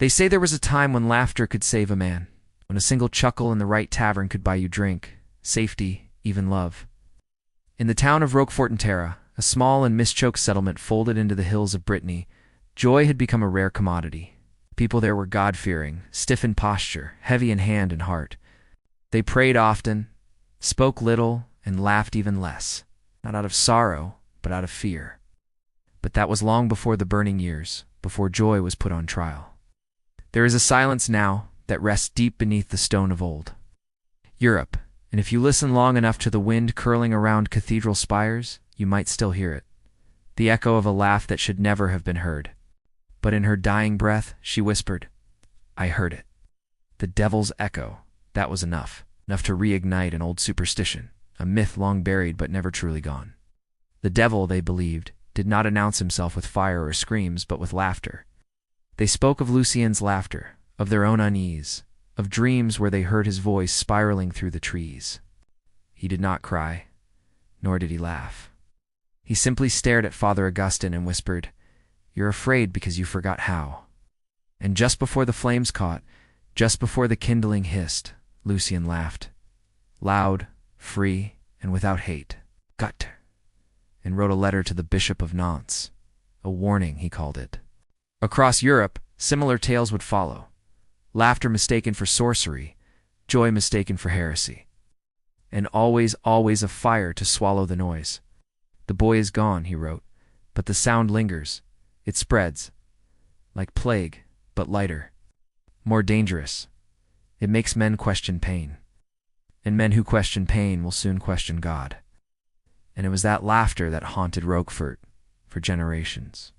They say there was a time when laughter could save a man, when a single chuckle in the right tavern could buy you drink, safety, even love. In the town of Roquefort-en-Terre, a small and mist-choked settlement folded into the hills of Brittany, joy had become a rare commodity. People there were God-fearing, stiff in posture, heavy in hand and heart. They prayed often, spoke little, and laughed even less, not out of sorrow, but out of fear. But that was long before the burning years, before joy was put on trial. There is a silence now that rests deep beneath the stone of old. Europe, and if you listen long enough to the wind curling around cathedral spires, you might still hear it, the echo of a laugh that should never have been heard. But in her dying breath, she whispered, "I heard it." The devil's echo, that was enough to reignite an old superstition, a myth long buried but never truly gone. The devil, they believed, did not announce himself with fire or screams, but with laughter. They spoke of Lucien's laughter, of their own unease, of dreams where they heard his voice spiraling through the trees. He did not cry, nor did he laugh. He simply stared at Father Augustine and whispered, "You're afraid because you forgot how." And just before the flames caught, just before the kindling hissed, Lucien laughed, loud, free, and without hate, gut, and wrote a letter to the Bishop of Nantes. A warning, he called it. Across Europe, similar tales would follow. Laughter mistaken for sorcery, joy mistaken for heresy. And always, always a fire to swallow the noise. "The boy is gone," he wrote, "but the sound lingers. It spreads. Like plague, but lighter. More dangerous. It makes men question pain. And men who question pain will soon question God." And it was that laughter that haunted Roquefort for generations.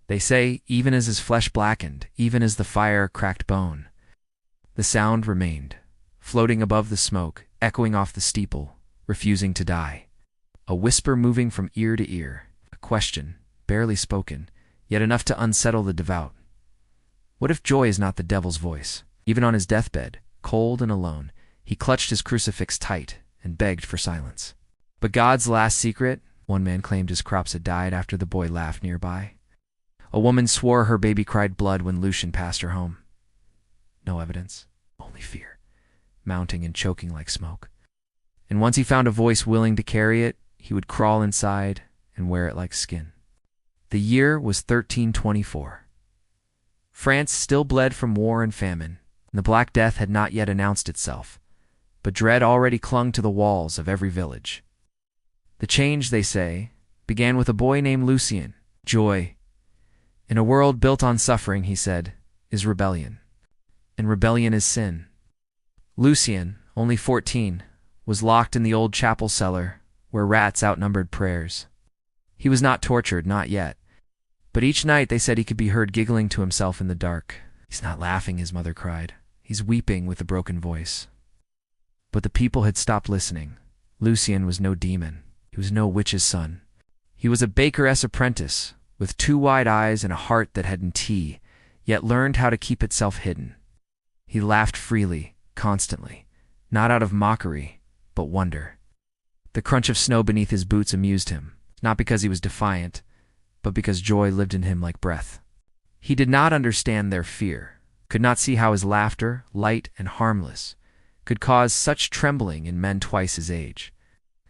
They say, even as his flesh blackened, even as the fire cracked bone, the sound remained, floating above the smoke, echoing off the steeple, refusing to die. A whisper moving from ear to ear, a question, barely spoken, yet enough to unsettle the devout. What if joy is not the devil's voice? Even on his deathbed, cold and alone, he clutched his crucifix tight and begged for silence. But God's last secret, one man claimed his crops had died after the boy laughed nearby. A woman swore her baby cried blood when Lucien passed her home. No evidence, only fear, mounting and choking like smoke. And once he found a voice willing to carry it, he would crawl inside and wear it like skin. The year was 1324. France still bled from war and famine, and the Black Death had not yet announced itself, but dread already clung to the walls of every village. The change, they say, began with a boy named Lucien. Joy, in a world built on suffering, he said, is rebellion, and rebellion is sin. Lucien, only 14, was locked in the old chapel cellar where rats outnumbered prayers. He was not tortured, not yet, but each night they said he could be heard giggling to himself in the dark. "He's not laughing," his mother cried. "He's weeping with a broken voice." But the people had stopped listening. Lucien was no demon. He was no witch's son. He was a bakeress apprentice, with 2 wide eyes and a heart that hadn't tea, yet learned how to keep itself hidden. He laughed freely, constantly, not out of mockery, but wonder. The crunch of snow beneath his boots amused him, not because he was defiant, but because joy lived in him like breath. He did not understand their fear, could not see how his laughter, light and harmless, could cause such trembling in men twice his age.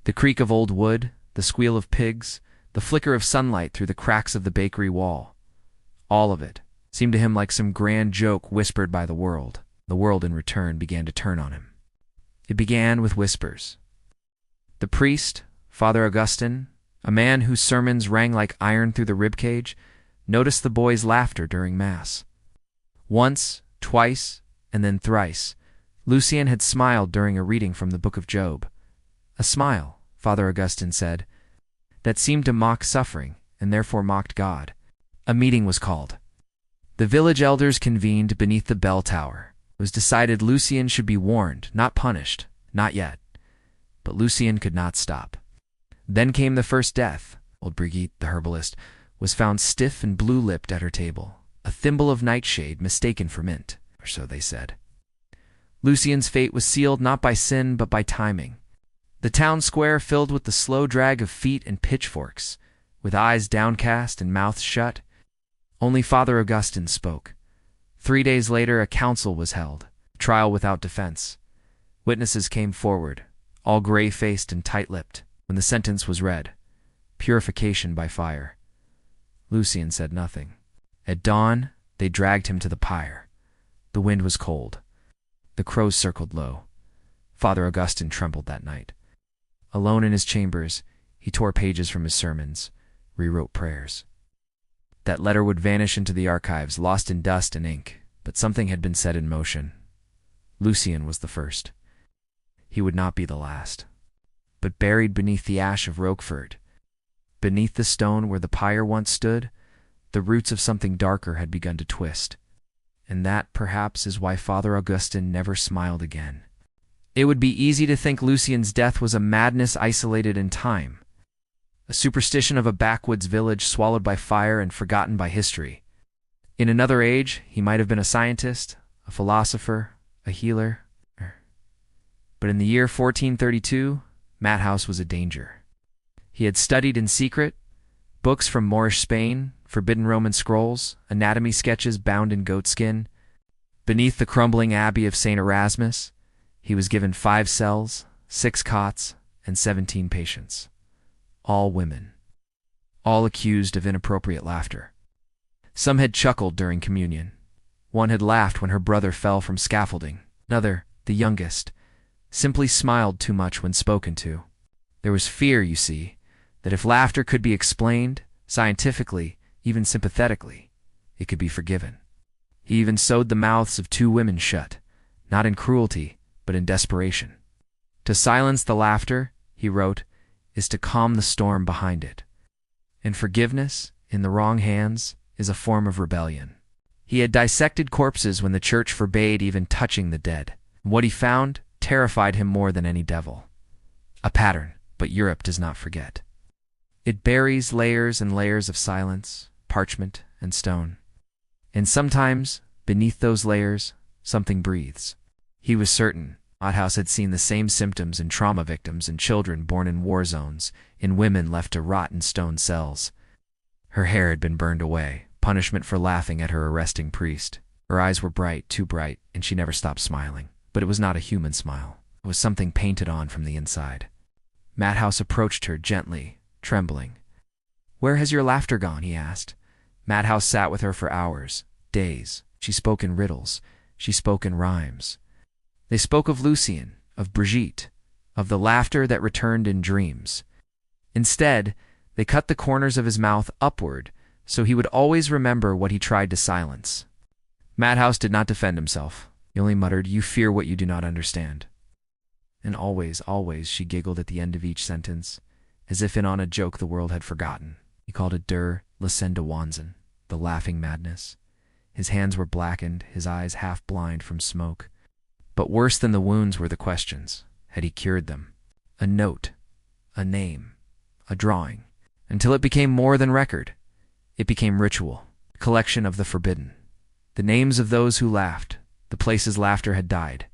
The creak of old wood, the squeal of pigs, the flicker of sunlight through the cracks of the bakery wall, all of it seemed to him like some grand joke whispered by the world. The world in return began to turn on him. It began with whispers. The priest, Father Augustine, a man whose sermons rang like iron through the ribcage, noticed the boy's laughter during Mass. Once, twice, and then thrice, Lucien had smiled during a reading from the Book of Job. A smile, Father Augustine said, that seemed to mock suffering and therefore mocked God. A meeting was called. The village elders convened beneath the bell tower. It was decided Lucien should be warned, not punished, not yet. But Lucien could not stop. Then came the first death. Old Brigitte, the herbalist, was found stiff and blue-lipped at her table, a thimble of nightshade mistaken for mint, or so they said. Lucien's fate was sealed not by sin but by timing. The town square filled with the slow drag of feet and pitchforks, with eyes downcast and mouths shut. Only Father Augustine spoke. 3 days later, a council was held, trial without defense. Witnesses came forward, all gray-faced and tight-lipped, when the sentence was read. Purification by fire. Lucien said nothing. At dawn, they dragged him to the pyre. The wind was cold. The crows circled low. Father Augustine trembled that night. Alone in his chambers, he tore pages from his sermons, rewrote prayers. That letter would vanish into the archives, lost in dust and ink, but something had been set in motion. Lucien was the first. He would not be the last. But buried beneath the ash of Roquefort, beneath the stone where the pyre once stood, the roots of something darker had begun to twist. And that, perhaps, is why Father Augustine never smiled again. It would be easy to think Lucien's death was a madness isolated in time, a superstition of a backwoods village swallowed by fire and forgotten by history. In another age, he might have been a scientist, a philosopher, a healer. But in the year 1432, Madhouse was a danger. He had studied in secret, books from Moorish Spain, forbidden Roman scrolls, anatomy sketches bound in goatskin. Beneath the crumbling abbey of St. Erasmus, he was given 5 cells, 6 cots, and 17 patients. All women. All accused of inappropriate laughter. Some had chuckled during communion. One had laughed when her brother fell from scaffolding. Another, the youngest, simply smiled too much when spoken to. There was fear, you see, that if laughter could be explained, scientifically, even sympathetically, it could be forgiven. He even sewed the mouths of 2 women shut, not in cruelty, but in desperation. To silence the laughter, he wrote, is to calm the storm behind it. And forgiveness, in the wrong hands, is a form of rebellion. He had dissected corpses when the church forbade even touching the dead. What he found terrified him more than any devil. A pattern, but Europe does not forget. It buries layers and layers of silence, parchment, and stone. And sometimes, beneath those layers, something breathes. He was certain Madhouse had seen the same symptoms in trauma victims and children born in war zones, in women left to rot in stone cells. Her hair had been burned away, punishment for laughing at her arresting priest. Her eyes were bright, too bright, and she never stopped smiling. But it was not a human smile. It was something painted on from the inside. Madhouse approached her gently, trembling. "Where has your laughter gone?" he asked. Madhouse sat with her for hours, days. She spoke in riddles. She spoke in rhymes. They spoke of Lucien, of Brigitte, of the laughter that returned in dreams. Instead, they cut the corners of his mouth upward so he would always remember what he tried to silence. Madhouse did not defend himself. He only muttered, "You fear what you do not understand." And always, always, she giggled at the end of each sentence, as if in on a joke the world had forgotten. He called it le scène de Wahnsinn, the laughing madness. His hands were blackened, his eyes half blind from smoke. But worse than the wounds were the questions. Had he cured them? A note, a name, a drawing, until it became more than record. It became ritual, collection of the forbidden. The names of those who laughed, the places laughter had died,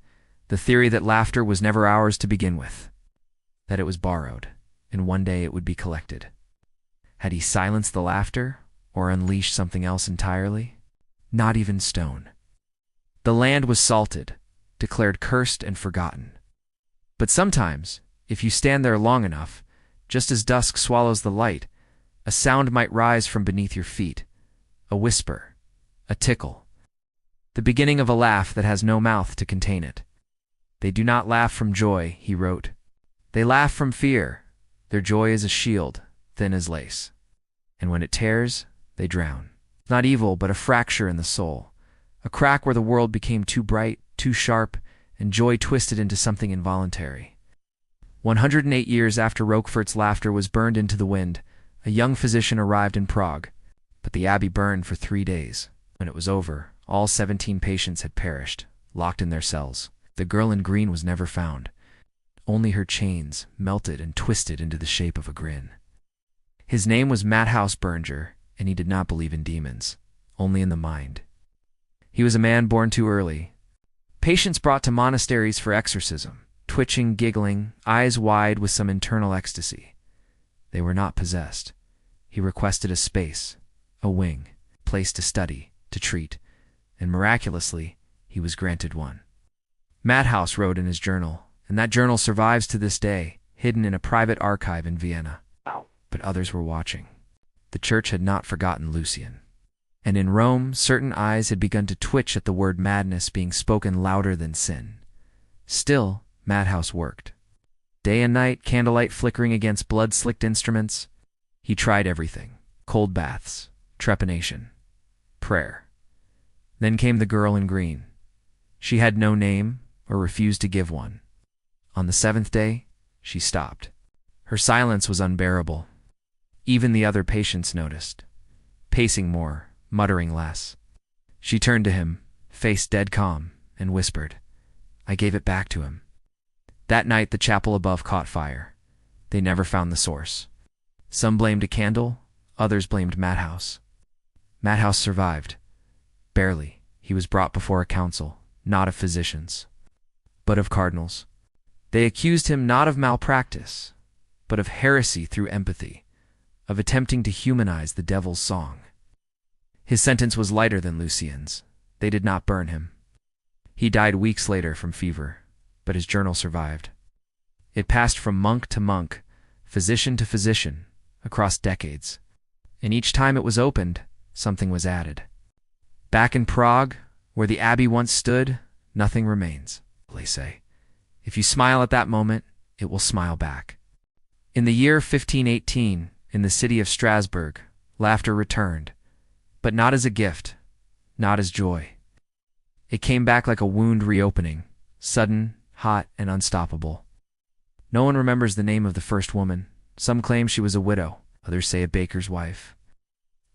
the theory that laughter was never ours to begin with, that it was borrowed, and one day it would be collected. Had he silenced the laughter, or unleashed something else entirely? Not even stone. The land was salted, declared cursed and forgotten. But sometimes, if you stand there long enough, just as dusk swallows the light, a sound might rise from beneath your feet, a whisper, a tickle, the beginning of a laugh that has no mouth to contain it. They do not laugh from joy, he wrote. They laugh from fear. Their joy is a shield, thin as lace. And when it tears, they drown. Not evil, but a fracture in the soul, a crack where the world became too bright, too sharp, and joy twisted into something involuntary. 108 years after Roquefort's laughter was burned into the wind, a young physician arrived in Prague, but the abbey burned for 3 days. When it was over, all 17 patients had perished, locked in their cells. The girl in green was never found. Only her chains melted and twisted into the shape of a grin. His name was Madhouse Berger, and he did not believe in demons, only in the mind. He was a man born too early. Patients brought to monasteries for exorcism, twitching, giggling, eyes wide with some internal ecstasy. They were not possessed. He requested a space, a wing, place to study, to treat, and miraculously, he was granted one. Madhouse wrote in his journal, and that journal survives to this day, hidden in a private archive in Vienna. But others were watching. The church had not forgotten Lucien. And in Rome, certain eyes had begun to twitch at the word madness being spoken louder than sin. Still, Madhouse worked. Day and night, candlelight flickering against blood-slicked instruments. He tried everything. Cold baths, trepanation, prayer. Then came the girl in green. She had no name, or refused to give one. On the seventh day, she stopped. Her silence was unbearable. Even the other patients noticed. Pacing more, muttering less. She turned to him, face dead calm, and whispered, "I gave it back to him." That night the chapel above caught fire. They never found the source. Some blamed a candle, others blamed Madhouse. Madhouse survived. Barely. He was brought before a council, not of physicians, but of cardinals. They accused him not of malpractice, but of heresy through empathy, of attempting to humanize the devil's song. His sentence was lighter than Lucien's. They did not burn him. He died weeks later from fever, but his journal survived. It passed from monk to monk, physician to physician, across decades. And each time it was opened, something was added. Back in Prague, where the abbey once stood, nothing remains, they say. If you smile at that moment, it will smile back. In the year 1518, in the city of Strasbourg, laughter returned, but not as a gift, not as joy. It came back like a wound reopening, sudden, hot, and unstoppable. No one remembers the name of the first woman. Some claim she was a widow, others say a baker's wife.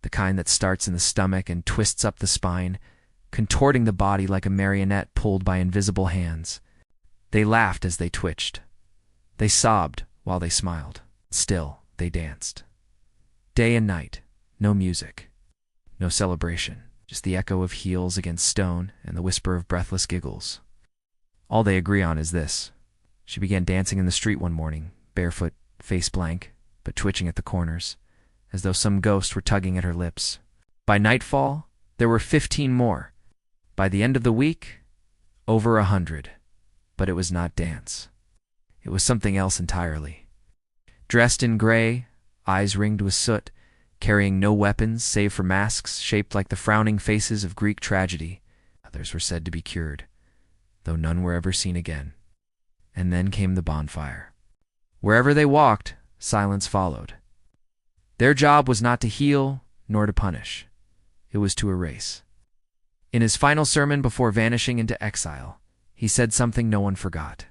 The kind that starts in the stomach and twists up the spine, contorting the body like a marionette pulled by invisible hands. They laughed as they twitched. They sobbed while they smiled. Still, they danced. Day and night, no music, no celebration, just the echo of heels against stone and the whisper of breathless giggles. All they agree on is this. She began dancing in the street one morning, barefoot, face blank, but twitching at the corners, as though some ghost were tugging at her lips. By nightfall, there were 15 more. By the end of the week, over 100. But it was not dance. It was something else entirely. Dressed in gray, eyes ringed with soot, carrying no weapons save for masks shaped like the frowning faces of Greek tragedy, others were said to be cured, though none were ever seen again. And then came the bonfire. Wherever they walked, silence followed. Their job was not to heal, nor to punish. It was to erase. In his final sermon before vanishing into exile, he said something no one forgot.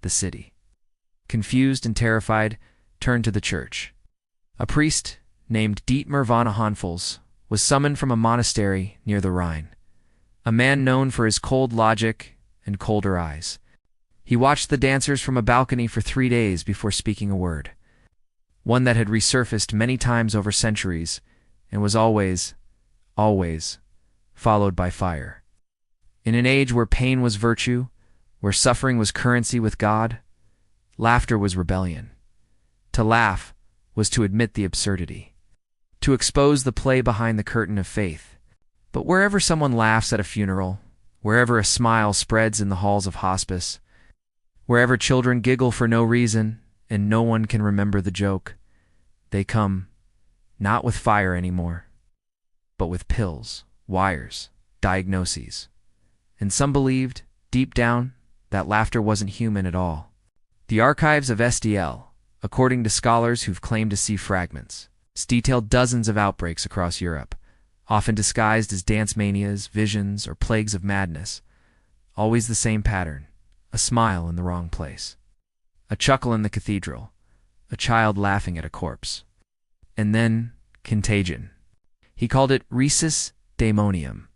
The city, confused and terrified, turned to the church. A priest, named Dietmar von Honfels, was summoned from a monastery near the Rhine. A man known for his cold logic and colder eyes. He watched the dancers from a balcony for 3 days before speaking a word. One that had resurfaced many times over centuries and was always, always followed by fire. In an age where pain was virtue, where suffering was currency with God, laughter was rebellion. To laugh was to admit the absurdity, to expose the play behind the curtain of faith. But wherever someone laughs at a funeral, wherever a smile spreads in the halls of hospice, wherever children giggle for no reason and no one can remember the joke, they come, not with fire anymore, but with pills, wires, diagnoses. And some believed, deep down, that laughter wasn't human at all. The archives of S.D.L, according to scholars who've claimed to see fragments, detailed dozens of outbreaks across Europe, often disguised as dance manias, visions, or plagues of madness. Always the same pattern, a smile in the wrong place, a chuckle in the cathedral, a child laughing at a corpse. And then, contagion. He called it rhesus daemonium,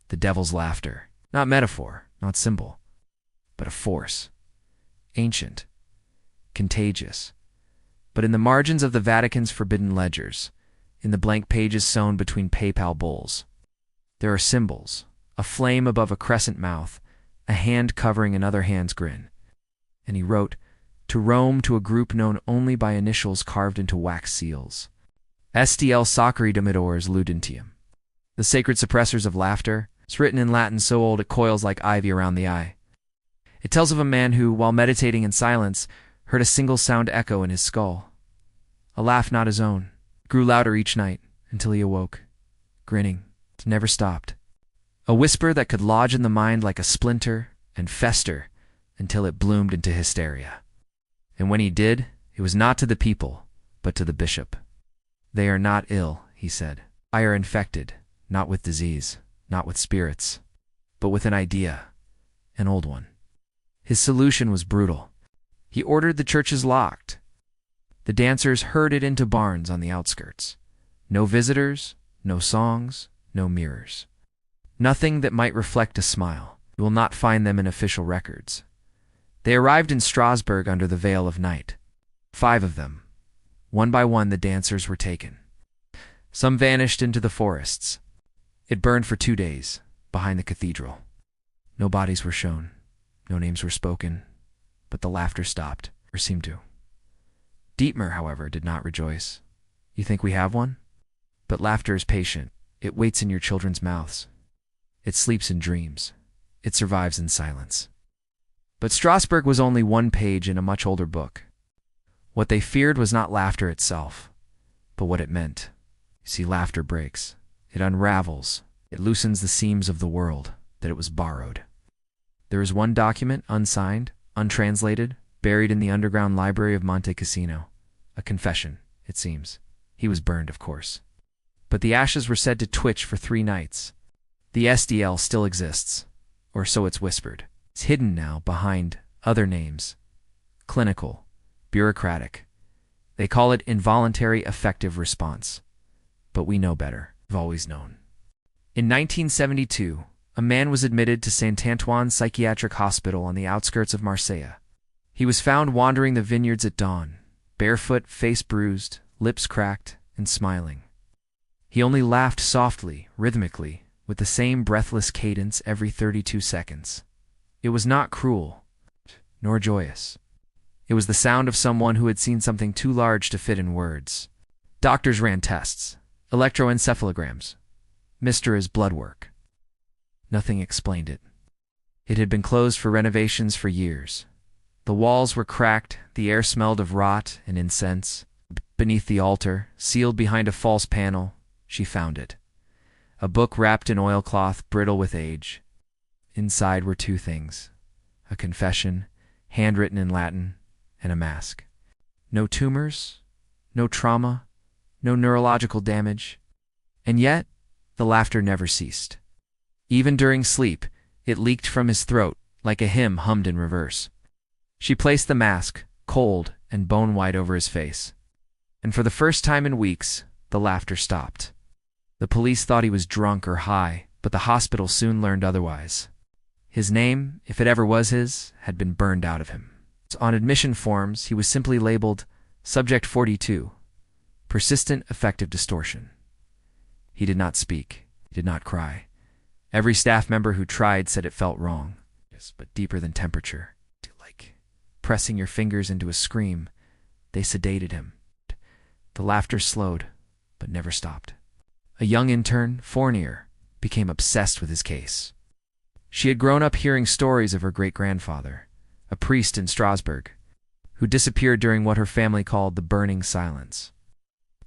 the devil's laughter. Not metaphor, not symbol, but a force. Ancient, contagious. But in the margins of the Vatican's forbidden ledgers, in the blank pages sewn between papal bulls, there are symbols, a flame above a crescent mouth, a hand covering another hand's grin. And he wrote, to Rome, to a group known only by initials carved into wax seals. S.D.L. Sacri Domidores Ludentium. The sacred suppressors of laughter. It's written in Latin so old it coils like ivy around the eye. It tells of a man who, while meditating in silence, heard a single sound echo in his skull. A laugh not his own. It grew louder each night until he awoke, grinning. It never stopped. A whisper that could lodge in the mind like a splinter and fester until it bloomed into hysteria. And when he did, it was not to the people, but to the bishop. "They are not ill," he said. "I are infected, not with disease, not with spirits, but with an idea, an old one." His solution was brutal. He ordered the churches locked. The dancers herded into barns on the outskirts. No visitors, no songs, no mirrors. Nothing that might reflect a smile. You will not find them in official records. They arrived in Strasbourg under the veil of night. 5 of them. One by one the dancers were taken. Some vanished into the forests. It burned for 2 days, behind the cathedral. No bodies were shown. No names were spoken. But the laughter stopped, or seemed to. Dietmar, however, did not rejoice. "You think we have one? But laughter is patient. It waits in your children's mouths. It sleeps in dreams. It survives in silence." But Strasbourg was only one page in a much older book. What they feared was not laughter itself, but what it meant. You see, laughter breaks. It unravels. It loosens the seams of the world that it was borrowed. There is one document, unsigned, untranslated, buried in the underground library of Monte Cassino. A confession, it seems. He was burned, of course. But the ashes were said to twitch for 3 nights. The S.D.L still exists, or so it's whispered. It's hidden now behind other names. Clinical, bureaucratic. They call it involuntary affective response. But we know better. We've always known. In 1972, a man was admitted to Saint Antoine's psychiatric hospital on the outskirts of Marseille. He was found wandering the vineyards at dawn, barefoot, face bruised, lips cracked, and smiling. He only laughed softly, rhythmically, with the same breathless cadence every 32 seconds. It was not cruel, nor joyous. It was the sound of someone who had seen something too large to fit in words. Doctors ran tests, electroencephalograms, Mr.'s blood work. Nothing explained it. It had been closed for renovations for years. The walls were cracked, the air smelled of rot and incense. Beneath the altar, sealed behind a false panel, she found it. A book wrapped in oilcloth, brittle with age. Inside were 2 things: a confession, handwritten in Latin, and a mask. No tumors, no trauma, no neurological damage. And yet, the laughter never ceased. Even during sleep, it leaked from his throat like a hymn hummed in reverse. She placed the mask, cold and bone-white, over his face. And for the first time in weeks, the laughter stopped. The police thought he was drunk or high, but the hospital soon learned otherwise. His name, if it ever was his, had been burned out of him. On admission forms, he was simply labeled Subject 42, Persistent Affective Distortion. He did not speak. He did not cry. Every staff member who tried said it felt wrong, but deeper than temperature, like pressing your fingers into a scream. They sedated him. The laughter slowed, but never stopped. A young intern, Fournier, became obsessed with his case. She had grown up hearing stories of her great-grandfather, a priest in Strasbourg, who disappeared during what her family called the burning silence.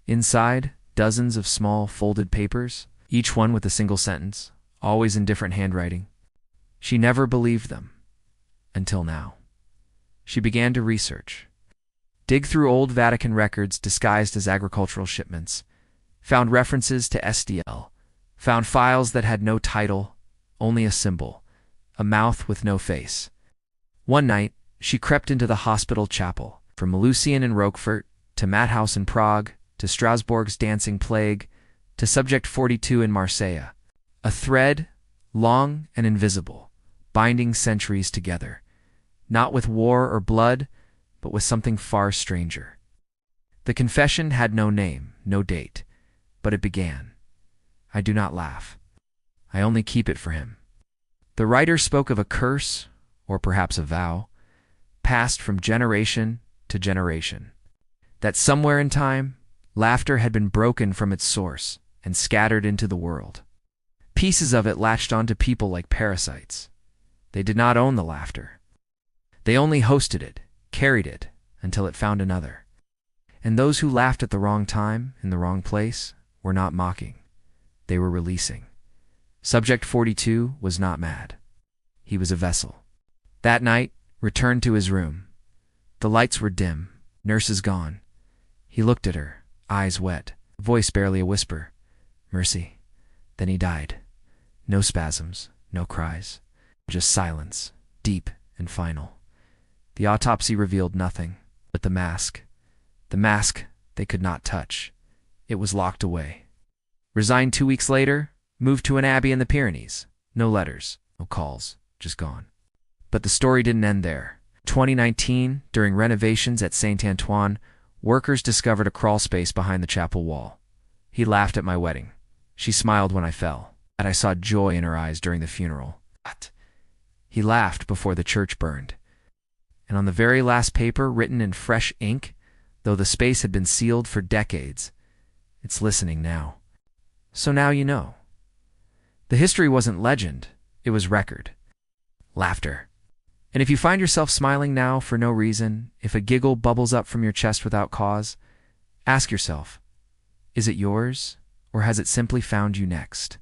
Inside, dozens of small, folded papers, each one with a single sentence, always in different handwriting. She never believed them. Until now. She began to research. Dig through old Vatican records disguised as agricultural shipments. Found references to S.D.L. Found files that had no title, only a symbol, a mouth with no face. One night, she crept into the hospital chapel, from Lucien in Roquefort, to Madhouse in Prague, to Strasbourg's dancing plague, to Subject 42 in Marseille. A thread, long and invisible, binding centuries together, not with war or blood, but with something far stranger. The confession had no name, no date, but it began. I do not laugh. I only keep it for him. The writer spoke of a curse, or perhaps a vow, passed from generation to generation, that somewhere in time, laughter had been broken from its source and scattered into the world. Pieces of it latched onto people like parasites. They did not own the laughter. They only hosted it, carried it, until it found another. And those who laughed at the wrong time, in the wrong place, were not mocking. They were releasing. Subject 42 was not mad. He was a vessel. That night, returned to his room. The lights were dim, nurses gone. He looked at her, eyes wet, voice barely a whisper. Mercy. Then he died. No spasms, no cries, just silence, deep and final. The autopsy revealed nothing but the mask. The mask they could not touch. It was locked away. Resigned 2 weeks later, moved to an abbey in the Pyrenees. No letters, no calls, just gone. But the story didn't end there. 2019, during renovations at Saint Antoine, workers discovered a crawl space behind the chapel wall. He laughed at my wedding. She smiled when I fell, and I saw joy in her eyes during the funeral. But he laughed before the church burned. And on the very last paper, written in fresh ink, though the space had been sealed for decades, it's listening now. So now you know. The history wasn't legend, it was record. Laughter. And if you find yourself smiling now for no reason, if a giggle bubbles up from your chest without cause, ask yourself, is it yours, or has it simply found you next?